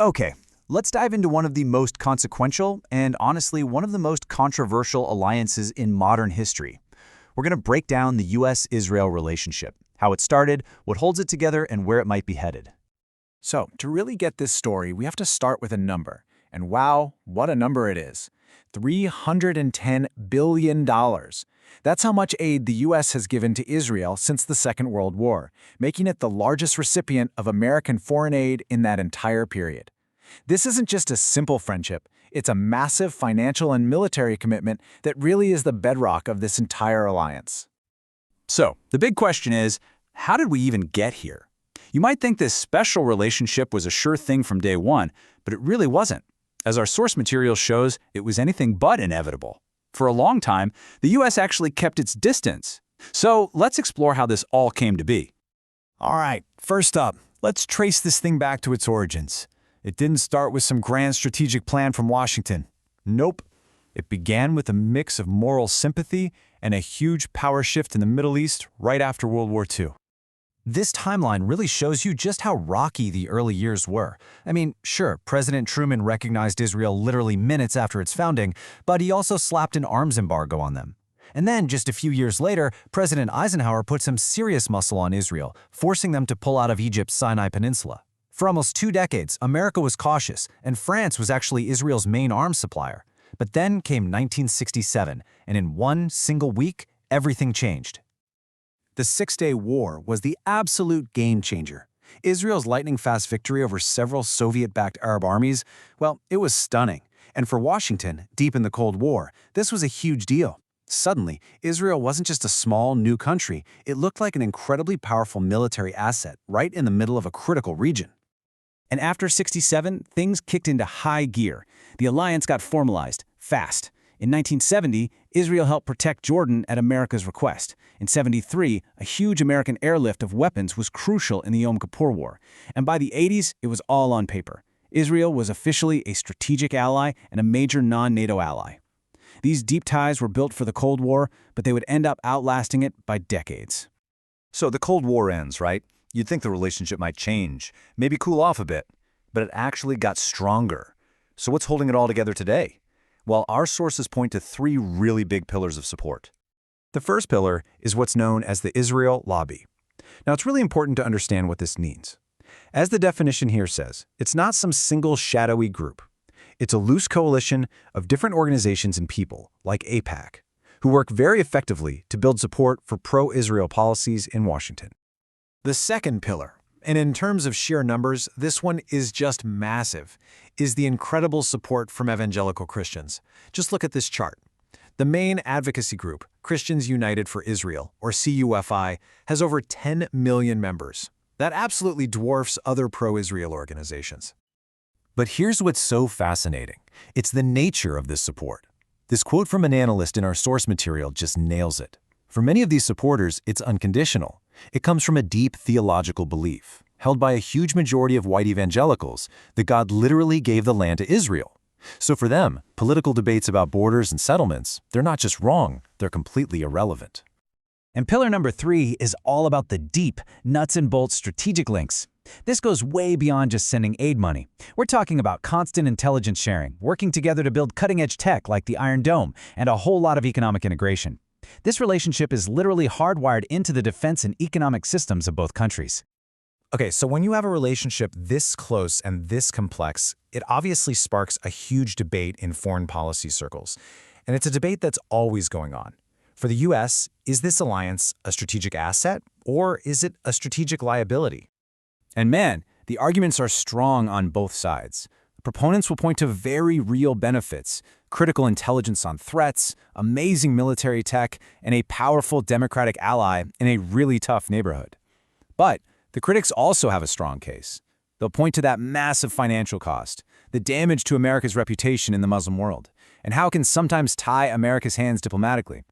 Okay, let's dive into one of the most consequential and honestly one of the most controversial alliances in modern history. We're going to break down the US-Israel relationship, how it started, what holds it together, and where it might be headed. So, to really get this story, we have to start with a number. And wow, what a number it is. $310 billion. That's how much aid the U.S. has given to Israel since the Second World War, making it the largest recipient of American foreign aid in that entire period. This isn't just a simple friendship, it's a massive financial and military commitment that really is the bedrock of this entire alliance. So, the big question is, how did we even get here? You might think this special relationship was a sure thing from day one, but it really wasn't. As our source material shows, it was anything but inevitable. For a long time, the U.S. actually kept its distance. So let's explore how this all came to be. All right, first up, let's trace this thing back to its origins. It didn't start with some grand strategic plan from Washington. Nope. It began with a mix of moral sympathy and a huge power shift in the Middle East right after World War II. This timeline really shows you just how rocky the early years were. I mean, sure, President Truman recognized Israel literally minutes after its founding, but he also slapped an arms embargo on them. And then, just a few years later, President Eisenhower put some serious muscle on Israel, forcing them to pull out of Egypt's Sinai Peninsula. For almost 2 decades, America was cautious, and France was actually Israel's main arms supplier. But then came 1967, and in one single week, everything changed. The Six-Day War was the absolute game-changer. Israel's lightning-fast victory over several Soviet-backed Arab armies, well, it was stunning. And for Washington, deep in the Cold War, this was a huge deal. Suddenly, Israel wasn't just a small, new country. It looked like an incredibly powerful military asset right in the middle of a critical region. And after 67, things kicked into high gear. The alliance got formalized, fast. In 1970, Israel helped protect Jordan at America's request. In 73, a huge American airlift of weapons was crucial in the Yom Kippur War. And by the 80s, it was all on paper. Israel was officially a strategic ally and a major non-NATO ally. These deep ties were built for the Cold War, but they would end up outlasting it by decades. So the Cold War ends, right? You'd think the relationship might change, maybe cool off a bit, but it actually got stronger. So what's holding it all together today? Well, our sources point to 3 really big pillars of support. The first pillar is what's known as the Israel Lobby. Now, it's really important to understand what this means. As the definition here says, it's not some single shadowy group. It's a loose coalition of different organizations and people, like AIPAC, who work very effectively to build support for pro-Israel policies in Washington. The second pillar, and in terms of sheer numbers, this one is just massive, is the incredible support from evangelical Christians. Just look at this chart. The main advocacy group, Christians United for Israel, or CUFI, has over 10 million members. That absolutely dwarfs other pro-Israel organizations. But here's what's so fascinating. It's the nature of this support. This quote from an analyst in our source material just nails it. For many of these supporters, it's unconditional. It comes from a deep theological belief, held by a huge majority of white evangelicals, that God literally gave the land to Israel. So for them, political debates about borders and settlements, they're not just wrong, they're completely irrelevant. And pillar number 3 is all about the deep, nuts and bolts strategic links. This goes way beyond just sending aid money. We're talking about constant intelligence sharing, working together to build cutting-edge tech like the Iron Dome, and a whole lot of economic integration. This relationship is literally hardwired into the defense and economic systems of both countries. Okay, so when you have a relationship this close and this complex, it obviously sparks a huge debate in foreign policy circles. And it's a debate that's always going on. For the U.S., is this alliance a strategic asset, or is it a strategic liability? And man, the arguments are strong on both sides. Proponents will point to very real benefits: critical intelligence on threats, amazing military tech, and a powerful democratic ally in a really tough neighborhood. But the critics also have a strong case. They'll point to that massive financial cost, the damage to America's reputation in the Muslim world, and how it can sometimes tie America's hands diplomatically.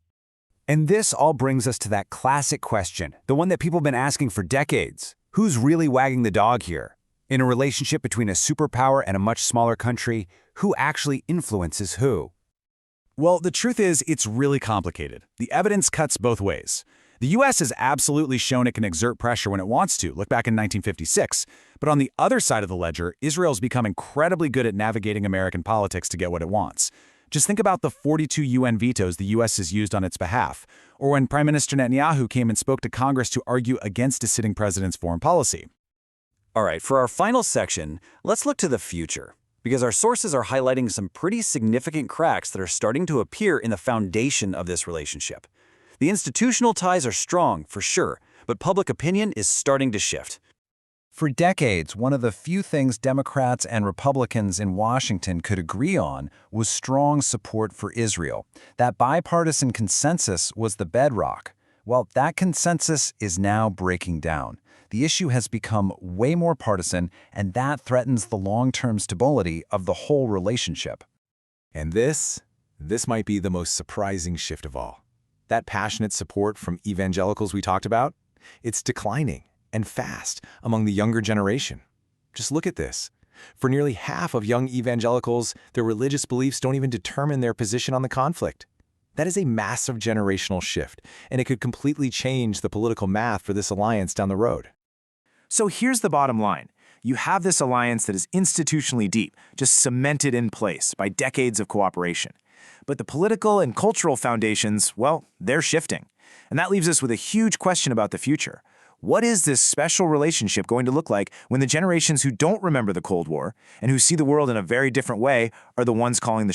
And this all brings us to that classic question, the one that people have been asking for decades. Who's really wagging the dog here? In a relationship between a superpower and a much smaller country, who actually influences who? Well, the truth is, it's really complicated. The evidence cuts both ways. The U.S. has absolutely shown it can exert pressure when it wants to, look back in 1956. But on the other side of the ledger, Israel's become incredibly good at navigating American politics to get what it wants. Just think about the 42 UN vetoes the U.S. has used on its behalf, or when Prime Minister Netanyahu came and spoke to Congress to argue against a sitting president's foreign policy. All right, for our final section, let's look to the future, because our sources are highlighting some pretty significant cracks that are starting to appear in the foundation of this relationship. The institutional ties are strong, for sure, but public opinion is starting to shift. For decades, one of the few things Democrats and Republicans in Washington could agree on was strong support for Israel. That bipartisan consensus was the bedrock. Well, that consensus is now breaking down. The issue has become way more partisan, and that threatens the long-term stability of the whole relationship. And this might be the most surprising shift of all. That passionate support from evangelicals we talked about, it's declining, and fast, among the younger generation. Just look at this. For nearly half of young evangelicals, their religious beliefs don't even determine their position on the conflict. That is a massive generational shift, and it could completely change the political math for this alliance down the road. So here's the bottom line. You have this alliance that is institutionally deep, just cemented in place by decades of cooperation. But the political and cultural foundations, well, they're shifting. And that leaves us with a huge question about the future. What is this special relationship going to look like when the generations who don't remember the Cold War and who see the world in a very different way are the ones calling the